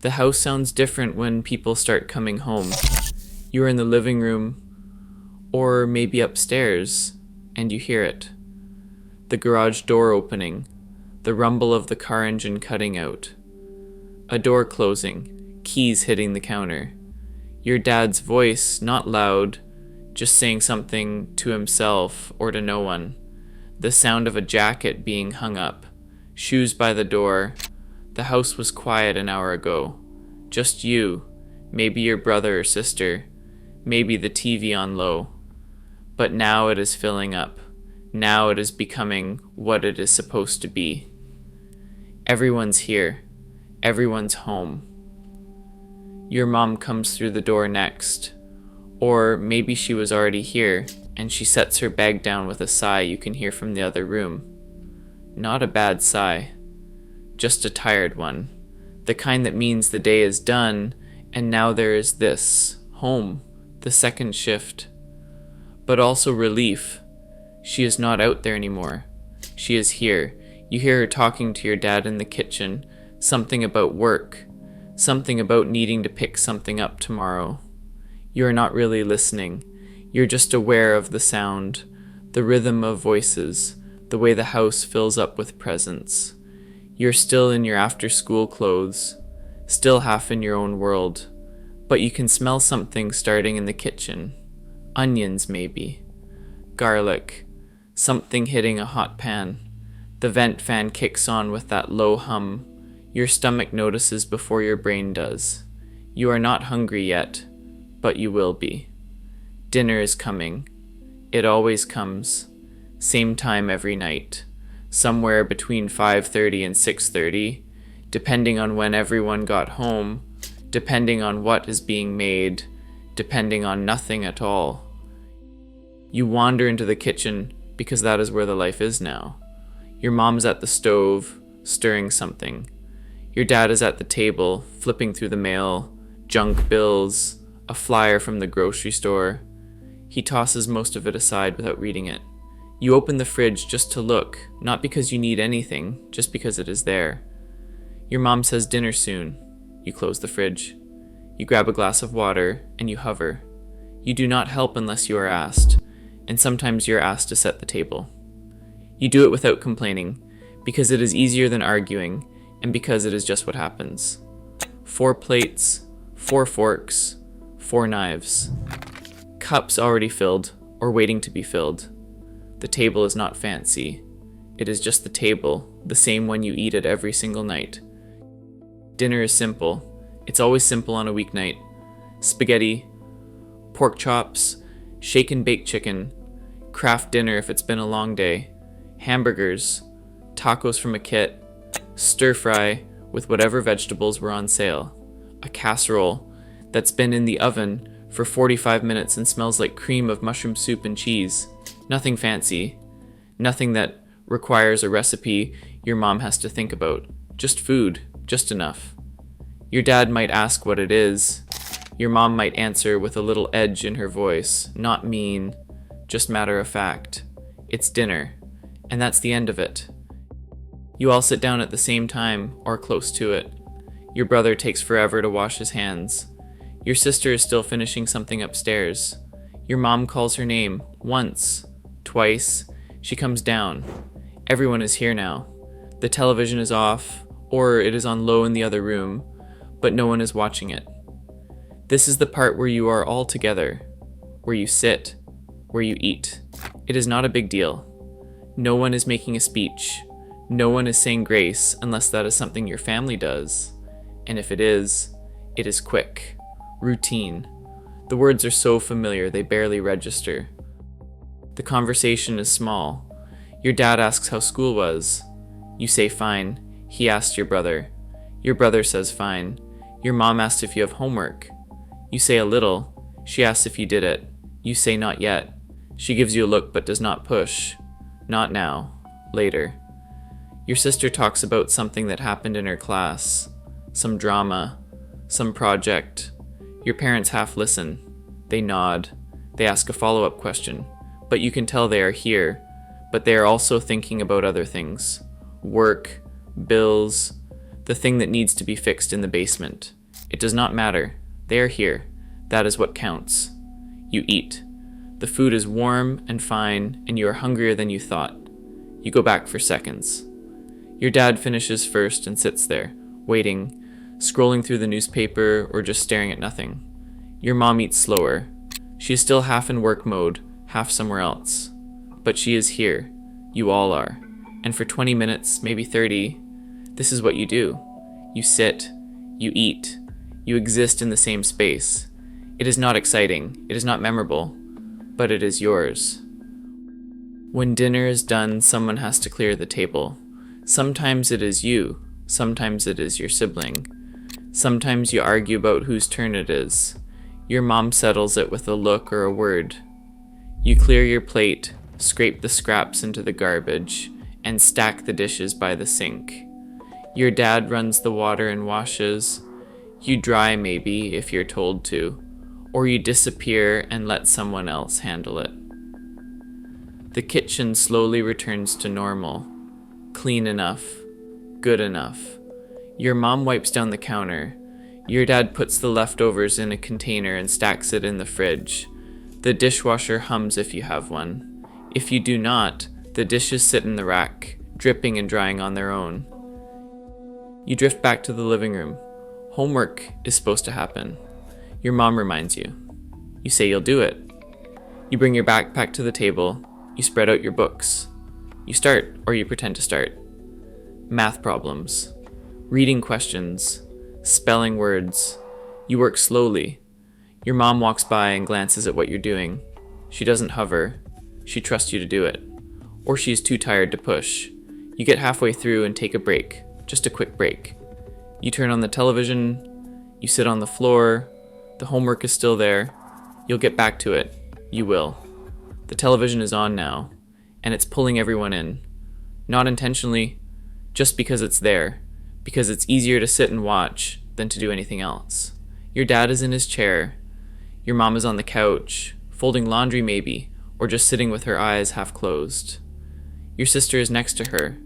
The house sounds different when people start coming home. You are in the living room, or maybe upstairs, and you hear it. The garage door opening, the rumble of the car engine cutting out. A door closing, keys hitting the counter. Your dad's voice, not loud, just saying something to himself or to no one. The sound of a jacket being hung up, shoes by the door. The house was quiet an hour ago. Just you, maybe your brother or sister, maybe the TV on low. But now it is filling up. Now it is becoming what it is supposed to be. Everyone's here. Everyone's home. Your mom comes through the door next. Or maybe she was already here, and she sets her bag down with a sigh you can hear from the other room. Not a bad sigh. Just a tired one. The kind that means the day is done, and now there is this, home, the second shift. But also relief. She is not out there anymore. She is here. You hear her talking to your dad in the kitchen, something about work, something about needing to pick something up tomorrow. You are not really listening. You're just aware of the sound, the rhythm of voices, the way the house fills up with presence. You're still in your after-school clothes, still half in your own world, but you can smell something starting in the kitchen. Onions, maybe. Garlic. Something hitting a hot pan. The vent fan kicks on with that low hum. Your stomach notices before your brain does. You are not hungry yet, but you will be. Dinner is coming. It always comes. Same time every night. Somewhere between 5:30 and 6:30, depending on when everyone got home, depending on what is being made, depending on nothing at all. You wander into the kitchen because that is where the life is now. Your mom's at the stove, stirring something. Your dad is at the table, flipping through the mail, junk bills, a flyer from the grocery store. He tosses most of it aside without reading it. You open the fridge just to look, not because you need anything, just because it is there. Your mom says dinner soon. You close the fridge. You grab a glass of water, and you hover. You do not help unless you are asked, and sometimes you're asked to set the table. You do it without complaining, because it is easier than arguing, and because it is just what happens. 4 plates, 4 forks, 4 knives. Cups already filled, or waiting to be filled. The table is not fancy. It is just the table, the same one you eat at every single night. Dinner is simple. It's always simple on a weeknight. Spaghetti, pork chops, shake and bake chicken, Kraft dinner if it's been a long day, hamburgers, tacos from a kit, stir fry with whatever vegetables were on sale, a casserole that's been in the oven for 45 minutes and smells like cream of mushroom soup and cheese. Nothing fancy. Nothing that requires a recipe your mom has to think about. Just food. Just enough. Your dad might ask what it is. Your mom might answer with a little edge in her voice. Not mean. Just matter of fact. It's dinner. And that's the end of it. You all sit down at the same time, or close to it. Your brother takes forever to wash his hands. Your sister is still finishing something upstairs. Your mom calls her name. Once. Twice. She comes down. Everyone is here now. The television is off, or it is on low in the other room, but no one is watching it. This is the part where you are all together, where you sit, where you eat. It is not a big deal. No one is making a speech. No one is saying grace unless that is something your family does. And if it is quick, routine. The words are so familiar they barely register. The conversation is small. Your dad asks how school was. You say fine. He asks your brother. Your brother says fine. Your mom asks if you have homework. You say a little. She asks if you did it. You say not yet. She gives you a look but does not push. Not now. Later. Your sister talks about something that happened in her class. Some drama. Some project. Your parents half listen. They nod. They ask a follow-up question. But you can tell they are here, but they are also thinking about other things. Work, bills, the thing that needs to be fixed in the basement. It does not matter. They are here. That is what counts. You eat. The food is warm and fine, and you are hungrier than you thought. You go back for seconds. Your dad finishes first and sits there, waiting, scrolling through the newspaper or just staring at nothing. Your mom eats slower. She is still half in work mode, half somewhere else. But she is here. You all are. And for 20 minutes, maybe 30, this is what you do. You sit. You eat. You exist in the same space. It is not exciting. It is not memorable. But it is yours. When dinner is done, someone has to clear the table. Sometimes it is you. Sometimes it is your sibling. Sometimes you argue about whose turn it is. Your mom settles it with a look or a word. You clear your plate, scrape the scraps into the garbage, and stack the dishes by the sink. Your dad runs the water and washes. You dry maybe if you're told to, or you disappear and let someone else handle it. The kitchen slowly returns to normal. Clean enough. Good enough. Your mom wipes down the counter. Your dad puts the leftovers in a container and stacks it in the fridge. The dishwasher hums if you have one. If you do not, the dishes sit in the rack, dripping and drying on their own. You drift back to the living room. Homework is supposed to happen. Your mom reminds you. You say you'll do it. You bring your backpack to the table. You spread out your books. You start, or you pretend to start. Math problems. Reading questions. Spelling words. You work slowly. Your mom walks by and glances at what you're doing. She doesn't hover. She trusts you to do it. Or she's too tired to push. You get halfway through and take a break. Just a quick break. You turn on the television. You sit on the floor. The homework is still there. You'll get back to it. You will. The television is on now, and it's pulling everyone in. Not intentionally, just because it's there. Because it's easier to sit and watch than to do anything else. Your dad is in his chair. Your mom is on the couch, folding laundry maybe, or just sitting with her eyes half closed. Your sister is next to her.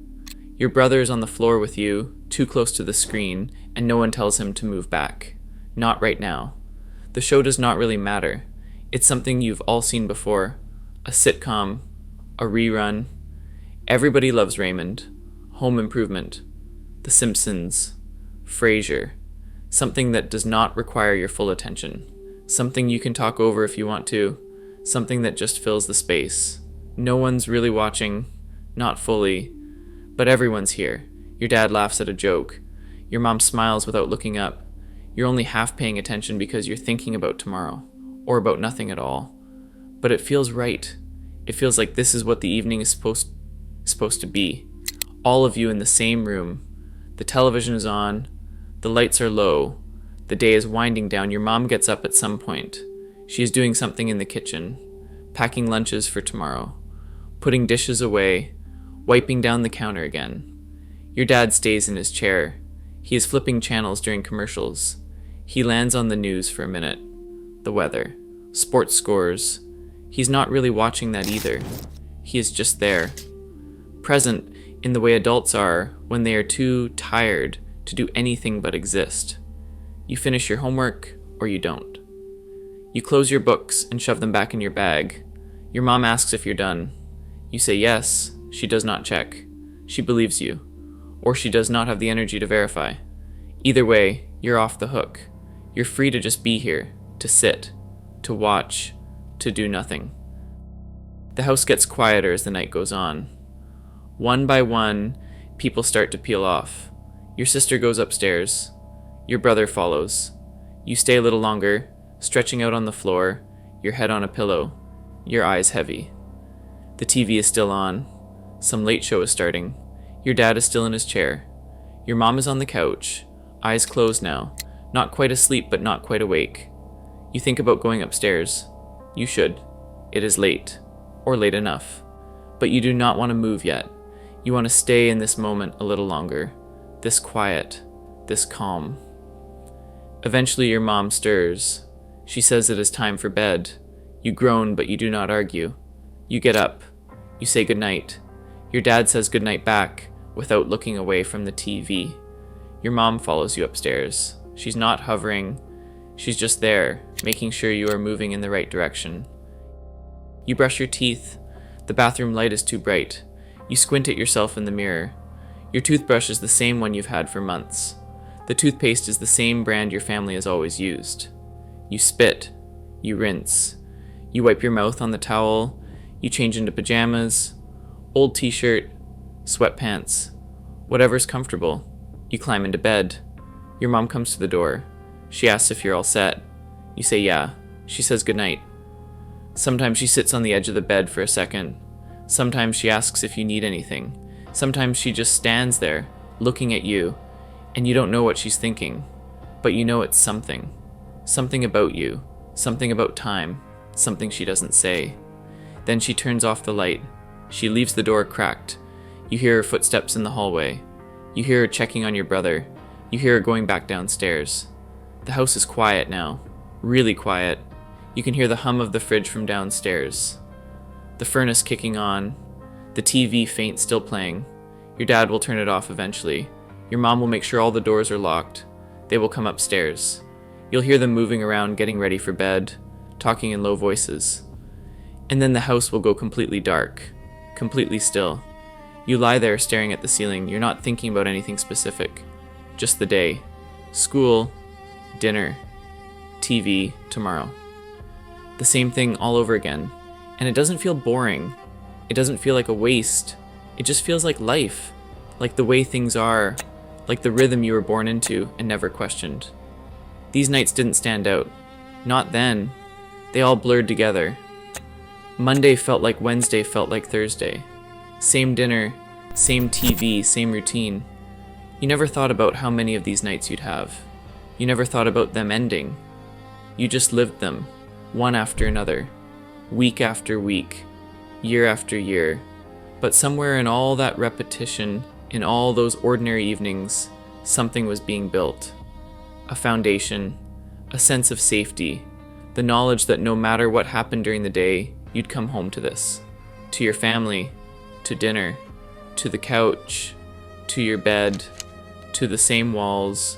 Your brother is on the floor with you, too close to the screen, and no one tells him to move back. Not right now. The show does not really matter. It's something you've all seen before. A sitcom. A rerun. Everybody loves Raymond. Home Improvement. The Simpsons, Frasier, something that does not require your full attention, something you can talk over if you want to, something that just fills the space. No one's really watching, not fully, but everyone's here. Your dad laughs at a joke. Your mom smiles without looking up. You're only half paying attention because you're thinking about tomorrow, or about nothing at all. But it feels right. It feels like this is what the evening is supposed to be. All of you in the same room. The television is on. The lights are low. The day is winding down. Your mom gets up at some point. She is doing something in the kitchen. Packing lunches for tomorrow. Putting dishes away. Wiping down the counter again. Your dad stays in his chair. He is flipping channels during commercials. He lands on the news for a minute. The weather. Sports scores. He's not really watching that either. He is just there. Present in the way adults are when they are too tired to do anything but exist. You finish your homework, or you don't. You close your books and shove them back in your bag. Your mom asks if you're done. You say yes. She does not check. She believes you. Or she does not have the energy to verify. Either way, you're off the hook. You're free to just be here, to sit, to watch, to do nothing. The house gets quieter as the night goes on. One by one, people start to peel off. Your sister goes upstairs. Your brother follows. You stay a little longer, stretching out on the floor, your head on a pillow, your eyes heavy. The TV is still on. Some late show is starting. Your dad is still in his chair. Your mom is on the couch, eyes closed now, not quite asleep but not quite awake. You think about going upstairs. You should. It is late, or late enough. But you do not want to move yet. You want to stay in this moment a little longer, this quiet, this calm. Eventually your mom stirs. She says it is time for bed. You groan, but you do not argue. You get up. You say goodnight. Your dad says goodnight back, without looking away from the TV. Your mom follows you upstairs. She's not hovering. She's just there, making sure you are moving in the right direction. You brush your teeth. The bathroom light is too bright. You squint at yourself in the mirror. Your toothbrush is the same one you've had for months. The toothpaste is the same brand your family has always used. You spit. You rinse. You wipe your mouth on the towel. You change into pajamas, old t-shirt, sweatpants, whatever's comfortable. You climb into bed. Your mom comes to the door. She asks if you're all set. You say yeah. She says goodnight. Sometimes she sits on the edge of the bed for a second. Sometimes she asks if you need anything. Sometimes she just stands there, looking at you, and you don't know what she's thinking, but you know it's something. Something about you, something about time, something she doesn't say. Then she turns off the light. She leaves the door cracked. You hear her footsteps in the hallway. You hear her checking on your brother. You hear her going back downstairs. The house is quiet now, really quiet. You can hear the hum of the fridge from downstairs. The furnace kicking on. The TV faint still playing. Your dad will turn it off eventually. Your mom will make sure all the doors are locked. They will come upstairs. You'll hear them moving around, getting ready for bed, talking in low voices. And then the house will go completely dark, completely still. You lie there staring at the ceiling. You're not thinking about anything specific. Just the day. School, dinner, TV, tomorrow. The same thing all over again. And it doesn't feel boring. It doesn't feel like a waste. It just feels like life. Like the way things are. Like the rhythm you were born into and never questioned. These nights didn't stand out. Not then. They all blurred together. Monday felt like Wednesday felt like Thursday. Same dinner, same TV, same routine. You never thought about how many of these nights you'd have. You never thought about them ending. You just lived them, one after another, week after week, year after year. But somewhere in all that repetition, in all those ordinary evenings, something was being built. A foundation, a sense of safety, the knowledge that no matter what happened during the day, you'd come home to this, to your family, to dinner, to the couch, to your bed, to the same walls,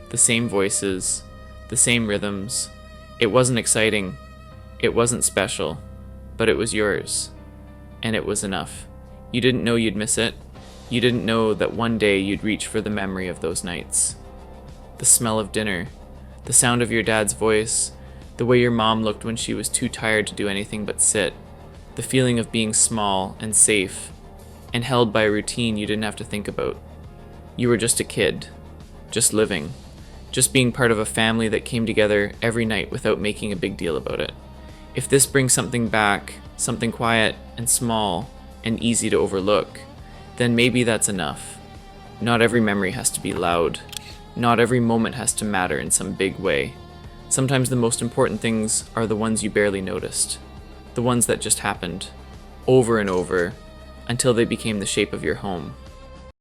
the same voices, the same rhythms. It wasn't exciting, it wasn't special, but it was yours, and it was enough. You didn't know you'd miss it. You didn't know that one day you'd reach for the memory of those nights. The smell of dinner, the sound of your dad's voice, the way your mom looked when she was too tired to do anything but sit, the feeling of being small and safe and held by a routine you didn't have to think about. You were just a kid, just living, just being part of a family that came together every night without making a big deal about it. If this brings something back, something quiet and small and easy to overlook, then maybe that's enough. Not every memory has to be loud. Not every moment has to matter in some big way. Sometimes the most important things are the ones you barely noticed. The ones that just happened, over and over, until they became the shape of your home.